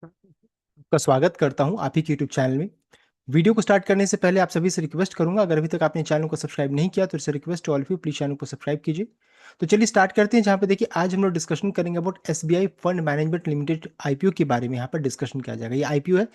का स्वागत करता हूं आप ही के यूट्यूब चैनल में। वीडियो को स्टार्ट करने से पहले आप सभी से रिक्वेस्ट करूंगा, अगर अभी तक आपने चैनल को सब्सक्राइब नहीं किया तो इससे request all of you, please channel को सब्सक्राइब कीजिए। तो चलिए स्टार्ट करते हैं। जहां पे देखिए आज हम लोग डिस्कशन करेंगे about SBI fund management limited IPO के बारे में। यहाँ पर डिस्कशन किया जाएगा। ये आईपीओ है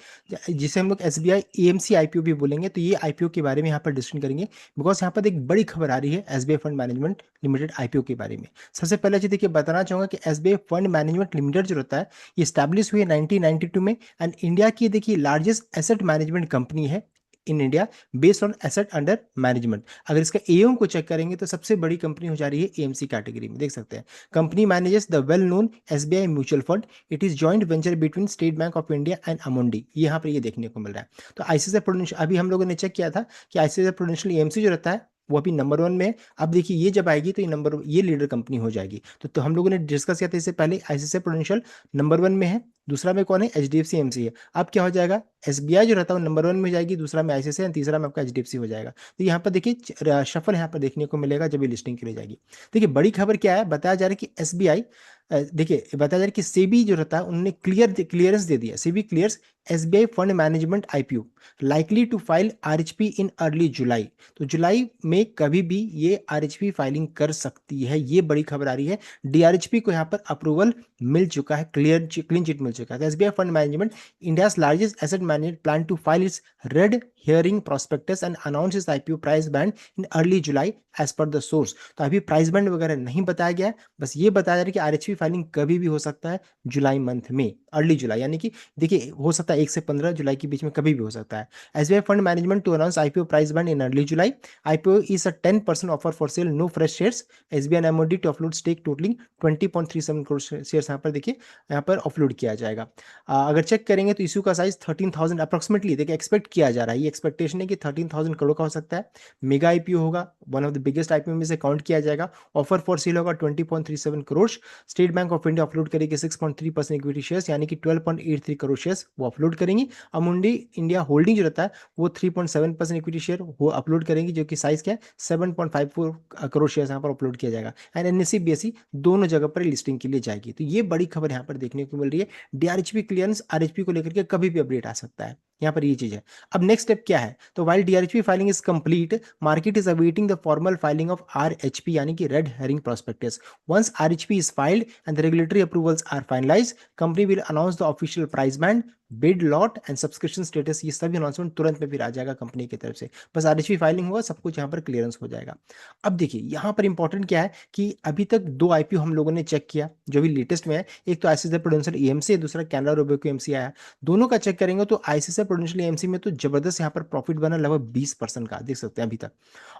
जिसे हम लोग एसबीआई एएमसी आईपीओ भी बोलेंगे। तो ये आईपीओ के बारे में यहाँ पर डिस्कशन करेंगे, बिकॉज यहाँ पर एक बड़ी खबर आ रही है SBI fund management limited IPO के बारे में। सबसे पहले जी देखिए बताना चाहूंगा कि एसबीआई फंड मैनेजमेंट लिमिटेड जो होता है ये स्टैब्लिश हुई है 1992 में, एंड इंडिया की देखिए लार्जेस्ट एसेट मैनेजमेंट कंपनी है in India, based on asset under management. अगर इसका एओएम को चेक करेंगे तो सबसे बड़ी कंपनी हो जा रही है एएमसी कैटेगरी में, देख सकते हैं। Company manages the well known SBI mutual fund. It is joint venture between State Bank of India and Amundi. यहाँ पर ये देखने को मिल रहा है। तो आईसीआईसीआई प्रुडेंशियल, अभी हम लोगों ने चेक किया था कि आईसीआईसीआई प्रुडेंशियल एएमसी जो रहता है वो अभी नंबर 1 में है। अब देखिए ये जब आएगी तो ये लीडर कंपनी हो जाएगी। तो हम लोगों ने डिस्कस किया था इससे पहले, आईसीआईसीआई प्रुडेंशियल नंबर 1 में है, दूसरा में कौन है, एचडीएफसी एमसी है। अब क्या हो जाएगा, एसबीआई जो रहता है वो नंबर 1 में हो जाएगी, दूसरा में आईसीआईसीआई एंड तीसरा में आपका एचडीएफसी हो जाएगा। तो यहाँ पर देखिए शफल यहाँ पर देखने को मिलेगा जब ये लिस्टिंग के लिए जाएगी। देखिए बड़ी खबर क्या है, बताया जा रहा है कि एसबीआई, देखिए बताया जा रहा है कि सेबी जो रहता है उन्होंने क्लियरेंस दे दिया। SEBI clears SBI fund management IPO likely to file RHP in early July. तो जुलाई में कभी भी ये आरएचपी फाइलिंग कर सकती है, ये बड़ी खबर आ रही है। डीआरएचपी को यहाँ पर अप्रूवल मिल चुका है, क्लीन चिट मिल चुका है। SBI fund management, India's largest asset manager, plan to file its red herring prospectus and announce its IPO price band in early July as per the source. तो अभी प्राइस बैंड वगैरह नहीं बताया गया है, बस ये बताया जा रहा है कि आरएचपी फाइलिंग कभी भी हो सकता है जुलाई मंथ में, अर्ली जुलाई, यानी कि देखिए हो सकता है 1 से 15 जुलाई के बीच में कभी भी हो सकता है। SBI fund management to announce IPO price band in early July. IPO is a 10% offer for sale, no fresh shares. SBI MOD to offload stake totalling 20.37 crore shares यहाँ पर देखिए यहाँ पर अपलोड किया जाएगा। अगर चेक करेंगे तो इशू का साइज 13,000 अप्रोक्सीमेटली देखिए एक्सपेक्ट किया जा रहा है। ये एक्सपेक्टेशन है कि 13,000 करोड़ का हो सकता है। मेगा आईपीओ होगा, one of the biggest IPO में से काउंट किया जाएगा। ऑफर फॉर सेल होगा 20.37 crore. State Bank of India upload करेगी 6.3% इक्विटी शेयर्स, यानी कि 12.83 करोड़ शेयर्स वो अपलोड करेंगी। अमुंडी इंडिया होल्डिंग जो रहता है वो 3.7% इक्विटी शेयर वो अपलोड करेंगी, जो कि साइज क्या है 7.54 करोड़ शेयर यहाँ पर अपलोड किया जाएगा। एंड एनएससी बीएसई दोनों जगह पर लिस्टिंग के लिए जाएगी। तो ये बड़ी खबर यहाँ पर देखने को मिल रही है। डीआरएचपी क्लियरेंस आरएचपी को लेकर के कभी भी अपडेट आ सकता है, यहाँ पर ये चीज है। अब नेक्स्ट स्टेप क्या है, तो while DRHP filing is complete, market is awaiting the formal filing of RHP, यानी कि red herring prospectus. Once RHP is filed and the regulatory approvals are finalised, company will announce the official price band, bid lot and subscription status. ये सभी announcement तुरंत में फिर आ जाएगा company की तरफ से। बस आरएचपी फाइलिंग होगा, सब कुछ यहाँ पर क्लियरेंस हो जाएगा। अब देखिए यहाँ पर इंपॉर्टेंट क्या है कि अभी तक 2 आईपीओ हम लोगों ने चेक किया जो भी लेटेस्ट में है। एक तो आईसीआईसीआई प्रुडेंशियल ईएमसी, दूसरा कैनरा रोबेको एमसी आया। दोनों का चेक करेंगे तो आईसीआईसीआई प्रुडेंशियल ईएमसी में तो जबरदस्त यहाँ पर प्रॉफिट बना, लगभग 20% का, देख सकते हैं अभी तक।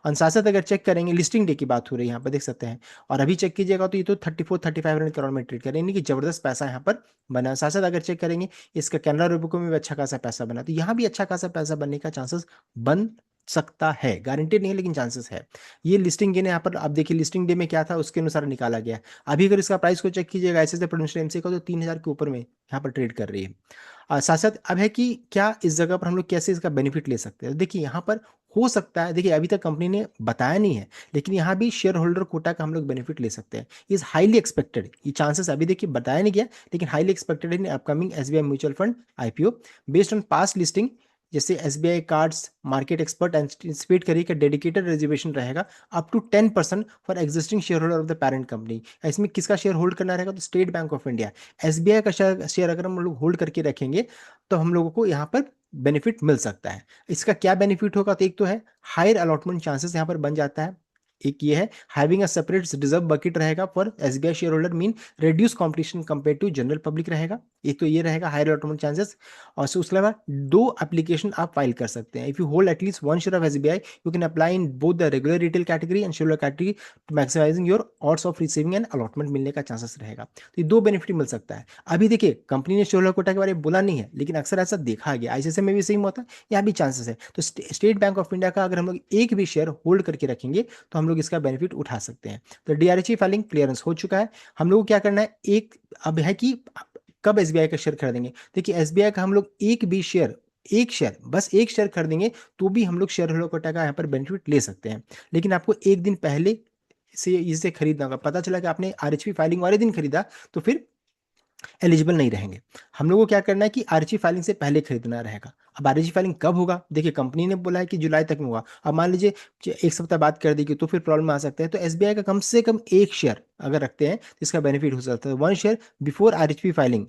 और साथ साथ अगर चेक करेंगे लिस्टिंग डे की बात हो रही है यहाँ पर, देख सकते हैं। और अभी चेक कीजिएगा तो ये तो 34-35 करोड़ में ट्रेड करें, यानी कि जबरदस्त पैसा यहाँ पर बना। साथ साथ अगर चेक करेंगे इसका कैनरा रोबेको में भी अच्छा खासा पैसा बना, तो यहाँ भी अच्छा खासा पैसा बनने का चांसेस बन सकता है, गारंटेड नहीं है लेकिन चांसेस है। ये लिस्टिंग डे ने यहाँ पर, आप देखिए लिस्टिंग डे में क्या था उसके अनुसार निकाला गया। अभी अगर इसका प्राइस को चेक कीजिएगा ऐसे प्रोडेंशियल एमसी का, तो 3,000 के ऊपर में यहाँ पर ट्रेड कर रही है। साथ साथ अब है कि क्या इस जगह पर हम लोग कैसे इसका बेनिफिट ले सकते हैं। देखिए यहाँ पर हो सकता है, देखिए अभी तक कंपनी ने बताया नहीं है, लेकिन यहाँ भी शेयर होल्डर कोटा का हम लोग बेनिफिट ले सकते हैं। इज हाईली एक्सपेक्टेड, ये चांसेस अभी देखिए बताया नहीं गया, लेकिन highly expected in upcoming SBI mutual fund IPO based on past listing. जैसे SBI cards market expert anticipate करिए कि डेडिकेटेड रिजर्वेशन रहेगा up to 10% for existing share holder of the parent company. इसमें किसका शेयर होल्ड करना रहेगा, तो State Bank of India. SBI का शेयर अगर हम लोग होल्ड करके रखेंगे तो हम लोगों को यहाँ पर बेनिफिट मिल सकता है। इसका क्या बेनिफिट होगा, तो एक तो है हायर अलॉटमेंट चांसेस यहाँ पर बन जाता है। एक ये है having a separate reserve bucket रहेगा for SBI share holder, mean reduce competition compare to general public रहेगा। एक तो ये रहेगा हायर अलॉटमेंट चांसेस। और उसके अलावा 2 एप्लीकेशन आप फाइल कर सकते हैं। If you hold at least 1 share of SBI you can apply in both the regular retail category and shareholder category to maximising your odds of receiving an allotment मिलने का chances रहेगा। तो ये 2 बेनिफिट मिल सकता है। अभी देखिए कंपनी ने शेयर होल्डर कोटा के बारे में बोला नहीं है, लेकिन अक्सर ऐसा देखा गया, आईसीआईसीआई में भी सेम होता है, यहाँ भी चांसेस है। तो स्टेट बैंक ऑफ इंडिया का अगर हम लोग एक भी शेयर होल्ड करके रखेंगे तो हम लोग इसका बेनिफिट उठा सकते हैं। तो डीआरएचई फाइलिंग क्लियरेंस हो चुका है। हम लोग को क्या करना है, एक अब है कि कब एसबीआई का शेयर खरीदेंगे। देखिए एसबीआई का हम लोग एक शेयर बस एक शेयर खरीदेंगे तो भी हम लोग शेयर होल्डर कोटा का यहाँ पर बेनिफिट ले सकते हैं। लेकिन आपको एक दिन पहले से इसे खरीदना होगा। पता चला कि आपने आरएचपी फाइलिंग वाले दिन खरीदा तो फिर एलिजिबल नहीं रहेंगे। हम लोगों को क्या करना है कि आरएचपी फाइलिंग से पहले खरीदना रहेगा। अब आरएचपी फाइलिंग कब होगा? देखिए कंपनी ने बोला है कि जुलाई तक में होगा। अब मान लीजिए एक सप्ताह बाद कर देगी तो फिर प्रॉब्लम आ सकता है। तो एसबीआई का कम से कम एक शेयर अगर रखते हैं तो इसका बेनिफिट हो सकता है, one share before RHP filing.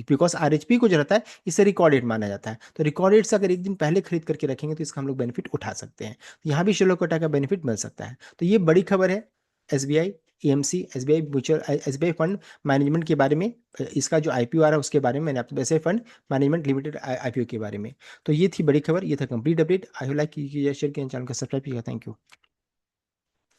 Because RHP को जो रहता है इसे रिकॉर्ड डेट माना जाता है, तो रिकॉर्ड डेट से अगर एक दिन पहले खरीद करके रखेंगे तो इसका हम लोग बेनिफिट उठा सकते हैं। तो यहाँ भी शेयर कोटा का बेनिफिट मिल सकता है। तो ये बड़ी खबर है SBI AMC SBI mutual SBI fund management के बारे में। इसका जो आईपीओ आ रहा है उसके बारे में मैंने आपको SBI fund management limited IPO के बारे में। तो ये थी बड़ी खबर, ये था complete update. I hope like कीजिए, शेयर किया, चैनल को सब्सक्राइब किया। Thank you.